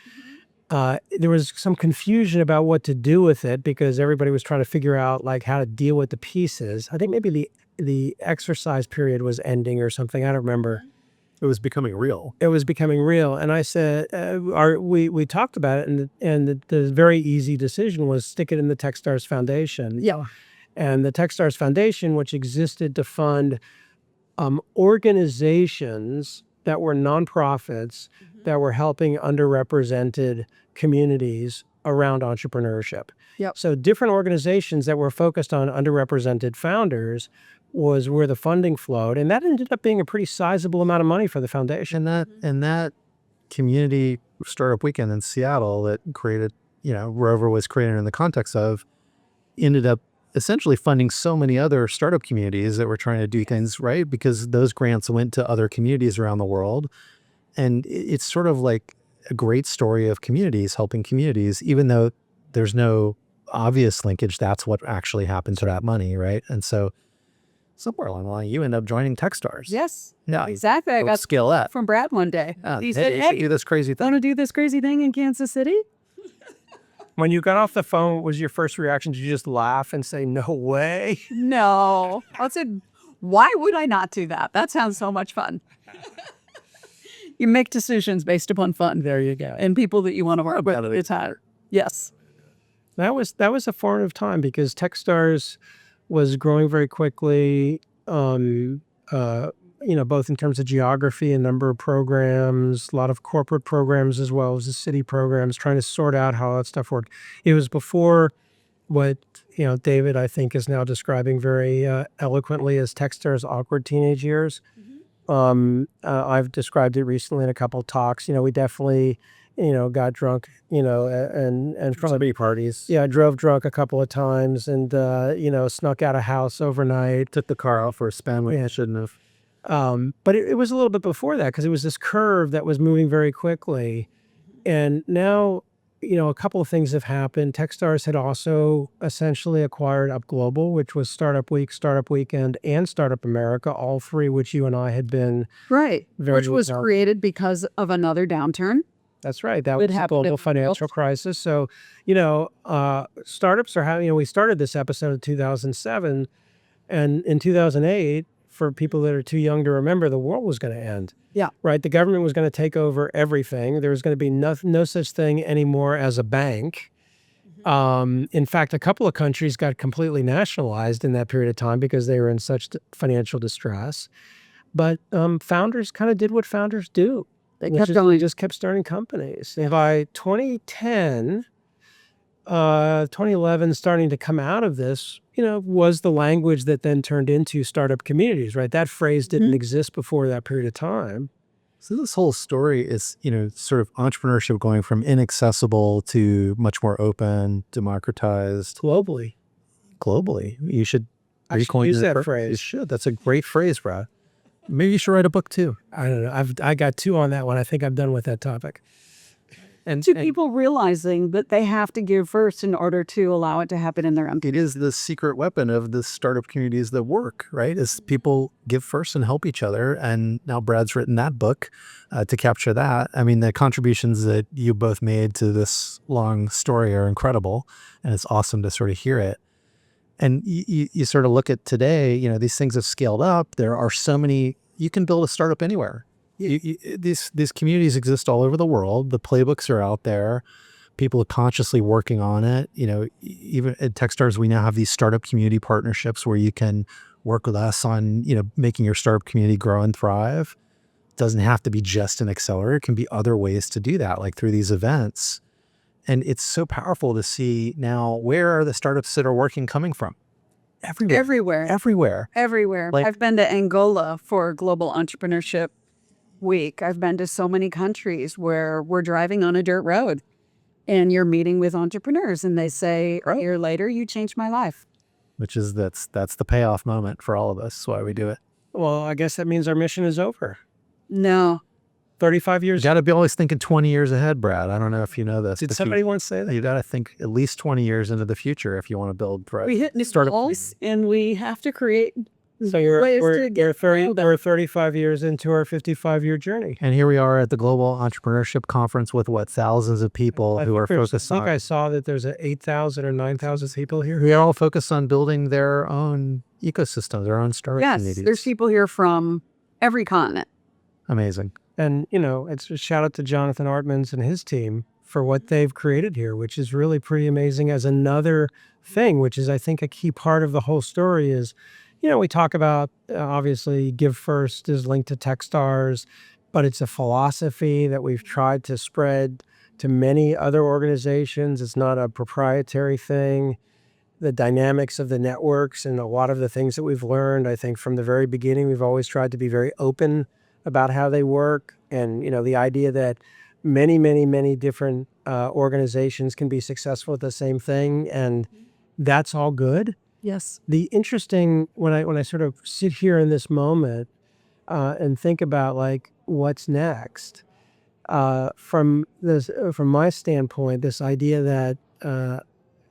B: There was some confusion about what to do with it because everybody was trying to figure out how to deal with the pieces. I think maybe the exercise period was ending or something. I don't remember.
D: It was becoming real.
B: It was becoming real. And I said, we talked about it, and the very easy decision was stick it in the Techstars Foundation.
E: Yeah.
B: And the Techstars Foundation, which existed to fund organizations that were nonprofits that were helping underrepresented communities around entrepreneurship.
E: Yep.
B: So different organizations that were focused on underrepresented founders was where the funding flowed, and that ended up being a pretty sizable amount of money for the foundation.
D: And that community startup weekend in Seattle that created, Rover was created in the context of, ended up essentially funding so many other startup communities that were trying to do things right, because those grants went to other communities around the world. And it's sort of like a great story of communities helping communities, even though there's no obvious linkage. That's what actually happened to that money, right? And so somewhere along the line, you end up joining Techstars.
E: Yes.
D: Yeah,
E: exactly. I got
D: scale that
E: from Brad one day. He said,
D: hey, do this crazy thing.
E: Want to do this crazy thing in Kansas City?
B: When you got off the phone, what was your first reaction? Did you just laugh and say, no way?
E: No. I said, why would I not do that? That sounds so much fun. You make decisions based upon fun.
B: There you go.
E: And people that you want to work with. It's hard. Yes.
B: That was a formative time because Techstars was growing very quickly. Both in terms of geography and number of programs, a lot of corporate programs as well as the city programs, trying to sort out how that stuff worked. It was before what David, I think, is now describing very eloquently as Techstars' awkward teenage years. I've described it recently in a couple of talks. We definitely, got drunk, and
D: Celebrity parties.
B: yeah, drove drunk a couple of times and, snuck out of house overnight.
D: Took the car out for a spin when I shouldn't have.
B: But it was a little bit before that because it was this curve that was moving very quickly. And now, a couple of things have happened. Techstars had also essentially acquired Up Global, which was Startup Week, Startup Weekend, and Startup America, all three which you and I had been
E: Right.
B: very
E: Which was created because of another downturn.
B: That's right. That was the global financial crisis. So, startups are how, we started this episode in 2007, and in 2008, for people that are too young to remember, the world was going to end.
E: Yeah.
B: Right. The government was going to take over everything. There was going to be no such thing anymore as a bank. In fact, a couple of countries got completely nationalized in that period of time because they were in such financial distress. But founders kind of did what founders do.
E: They just
B: kept starting companies. And by 2010, 2011, starting to come out of this, was the language that then turned into startup communities, right? That phrase didn't exist before that period of time.
D: So this whole story is, sort of entrepreneurship going from inaccessible to much more open, democratized.
B: Globally.
D: You should
B: use that phrase.
D: You should. That's a great phrase, Brad. Maybe you should write a book too.
B: I don't know. I got 2 on that one. I think I'm done with that topic.
E: And people realizing that they have to give first in order to allow it to happen in their own.
D: It is the secret weapon of the startup communities that work, right? Is people give first and help each other. And now Brad's written that book to capture that. I mean, the contributions that you both made to this long story are incredible. And it's awesome to sort of hear it. And you sort of look at today, these things have scaled up. There are so many, you can build a startup anywhere. These communities exist all over the world. The playbooks are out there. People are consciously working on it. Even at Techstars, we now have these startup community partnerships where you can work with us on, making your startup community grow and thrive. It doesn't have to be just an accelerator. It can be other ways to do that, like through these events. And it's so powerful to see now, where are the startups that are working coming from? Everywhere.
E: Like, I've been to Angola for Global Entrepreneurship Week. I've been to so many countries where we're driving on a dirt road and you're meeting with entrepreneurs and they say, a year later, you changed my life.
D: Which is, that's the payoff moment for all of us. That's why we do it.
B: Well, I guess that means our mission is over.
E: No.
B: 35 years.
D: You got to be always thinking 20 years ahead, Brad. I don't know if you know this.
B: Did somebody once say that?
D: You got to think at least 20 years into the future if you want to build.
E: We hit new goals and we have to create.
B: So we're 35 years into our 55-year journey.
D: And here we are at the Global Entrepreneurship Conference with thousands of people who are focused on.
B: I think I saw that there's 8,000 or 9,000 people here.
D: We are all focused on building their own ecosystems, their own startup communities.
E: Yes, there's people here from every continent.
D: Amazing.
B: And, it's a shout out to Jonathan Artmans and his team for what they've created here, which is really pretty amazing as another thing, which is, I think, a key part of the whole story is, we talk about, obviously, Give First is linked to Techstars, but it's a philosophy that we've tried to spread to many other organizations. It's not a proprietary thing. The dynamics of the networks and a lot of the things that we've learned, I think from the very beginning, we've always tried to be very open about how they work. And, the idea that many, many, many different organizations can be successful at the same thing. And that's all good.
E: Yes.
B: The interesting, when I sort of sit here in this moment and think about like what's next, from my standpoint, this idea that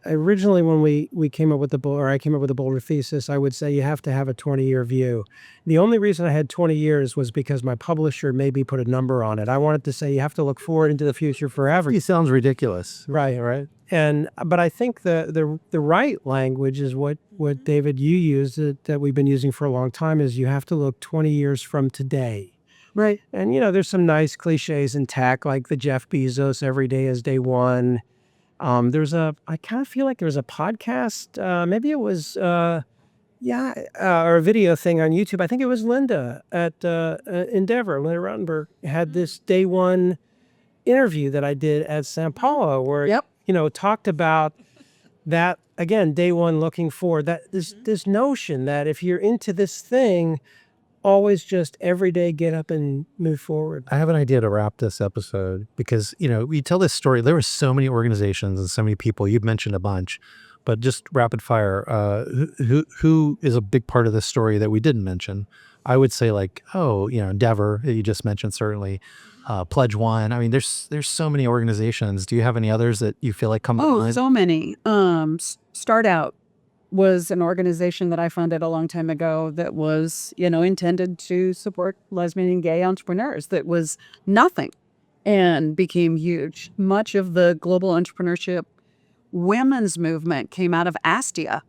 B: originally when we came up with I came up with the Boulder thesis, I would say you have to have a 20-year view. The only reason I had 20 years was because my publisher maybe put a number on it. I wanted to say you have to look forward into the future forever.
D: It sounds ridiculous.
B: Right. But I think the right language is what David, you used that we've been using for a long time is you have to look 20 years from today.
E: Right.
B: And, there's some nice cliches in tech like the Jeff Bezos, every day is day one. I kind of feel like there was a podcast, maybe it was, or a video thing on YouTube. I think it was Linda at Endeavor. Linda Rottenberg had this day one interview that I did at Sao Paulo where,
E: Yep.
B: Talked about that again, day one, looking forward, that this notion that if you're into this thing, always just every day get up and move forward.
D: I have an idea to wrap this episode because, we tell this story. There were so many organizations and so many people. You've mentioned a bunch, but just rapid fire. Who is a big part of this story that we didn't mention? I would say Endeavor, that you just mentioned, certainly. Pledge One. I mean, there's so many organizations. Do you have any others that you feel like come to mind?
E: So many. Start Out was an organization that I funded a long time ago that was, intended to support lesbian and gay entrepreneurs. That was nothing and became huge. Much of the global entrepreneurship women's movement came out of ASTIA,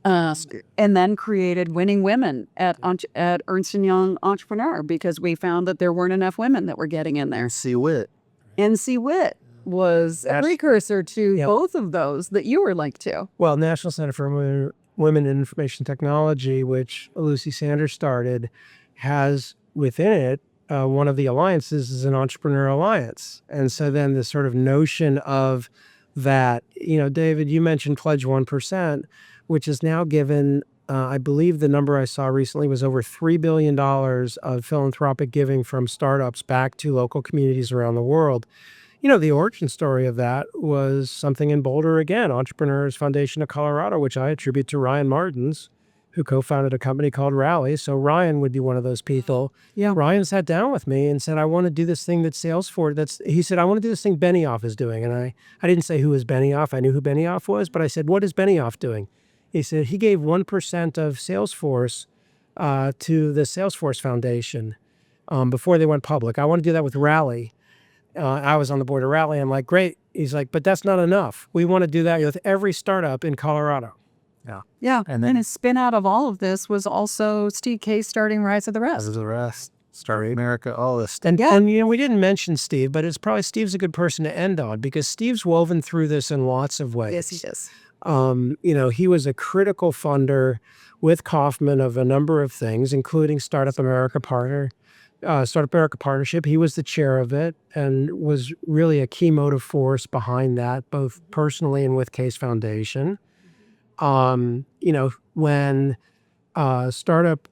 E: and then created Winning Women at Ernst & Young Entrepreneur, because we found that there weren't enough women that were getting in there. NC Wit was a precursor to both of those that you were linked to.
B: Well, National Center for Women in Information Technology, which Lucy Sanders started, has within it one of the alliances is an entrepreneur alliance. And so then the sort of notion of that, David, you mentioned Pledge 1%, which is now given, I believe the number I saw recently was over $3 billion of philanthropic giving from startups back to local communities around the world. The origin story of that was something in Boulder, again, Entrepreneurs Foundation of Colorado, which I attribute to Ryan Martins, who co-founded a company called Rally. So Ryan would be one of those people.
E: Yeah.
B: Ryan sat down with me and said, I want to do this thing that Salesforce, he said, I want to do this thing Benioff is doing. And I didn't say who was Benioff. I knew who Benioff was, but I said, what is Benioff doing? He said he gave 1% of Salesforce to the Salesforce Foundation before they went public. I want to do that with Rally. I was on the board of Rally. I'm like, great. He's like, but that's not enough. We want to do that with every startup in Colorado.
E: Yeah. And a spin out of all of this was also Steve Case starting Rise of the Rest.
D: Start America, all this stuff.
B: And we didn't mention Steve, but Steve's a good person to end on because Steve's woven through this in lots of ways.
E: Yes, he is.
B: He was a critical funder with Kauffman of a number of things, including Startup America Partnership. He was the chair of it and was really a key motive force behind that, both personally and with Case Foundation. When Startup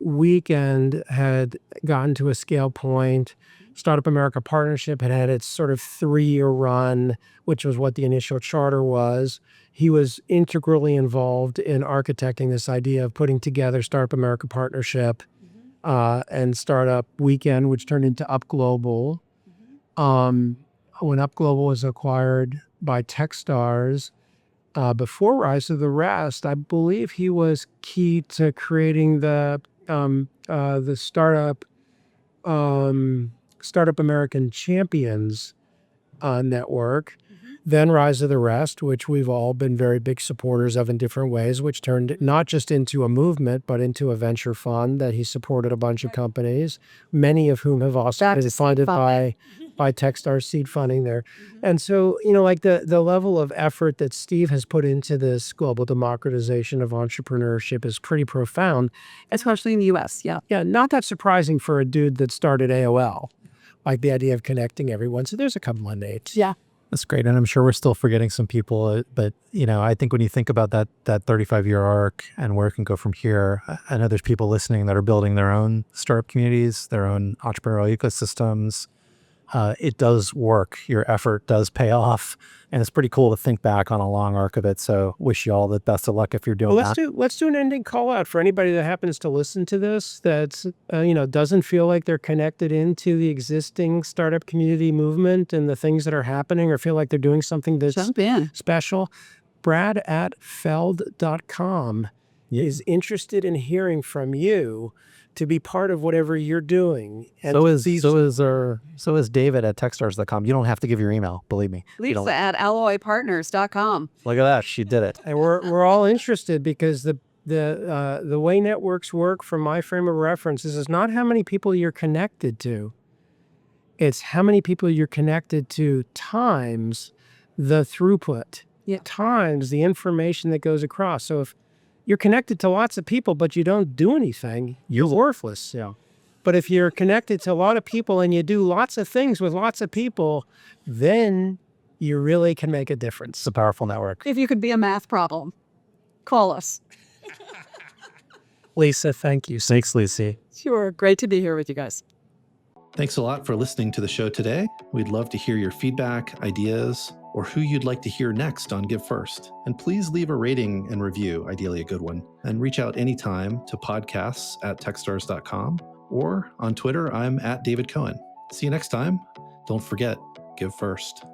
B: Weekend had gotten to a scale point, Startup America Partnership had its sort of 3-year run, which was what the initial charter was. He was integrally involved in architecting this idea of putting together Startup America Partnership and Startup Weekend, which turned into Up Global. When Up Global was acquired by Techstars, before Rise of the Rest, I believe he was key to creating the Startup American Champions network. Then Rise of the Rest, which we've all been very big supporters of in different ways, which turned not just into a movement, but into a venture fund that he supported a bunch of companies, many of whom have also been funded by Techstars seed funding there. And so, the level of effort that Steve has put into this global democratization of entrepreneurship is pretty profound.
E: Especially in the U.S., yeah.
B: Yeah, not that surprising for a dude that started AOL, like the idea of connecting everyone. So there's a couple of names.
E: Yeah.
D: That's great. And I'm sure we're still forgetting some people, but I think when you think about that 35-year arc and where it can go from here, I know there's people listening that are building their own startup communities, their own entrepreneurial ecosystems. It does work. Your effort does pay off. And it's pretty cool to think back on a long arc of it. So wish you all the best of luck if you're doing that.
B: Let's do an ending call out for anybody that happens to listen to this that's, doesn't feel like they're connected into the existing startup community movement and the things that are happening or feel like they're doing something that's special. Brad@feld.com is interested in hearing from you to be part of whatever you're doing. And
D: so is David at Techstars.com. You don't have to give your email, believe me.
E: Lesa at alloypartners.com.
D: Look at that. She did it.
B: And we're all interested because the way networks work from my frame of reference is not how many people you're connected to. It's how many people you're connected to times the throughput times the information that goes across. So if you're connected to lots of people, but you don't do anything, you're worthless. Yeah. But if you're connected to a lot of people and you do lots of things with lots of people, then you really can make a difference.
D: It's a powerful network.
E: If you could be a math problem, call us.
B: Lesa, thank you.
D: Thanks, Lucy.
E: Sure. Great to be here with you guys.
C: Thanks a lot for listening to the show today. We'd love to hear your feedback, ideas, or who you'd like to hear next on Give First. And please leave a rating and review, ideally a good one. And reach out anytime to podcasts@techstars.com, or on Twitter, I'm @David Cohen. See you next time. Don't forget, give first.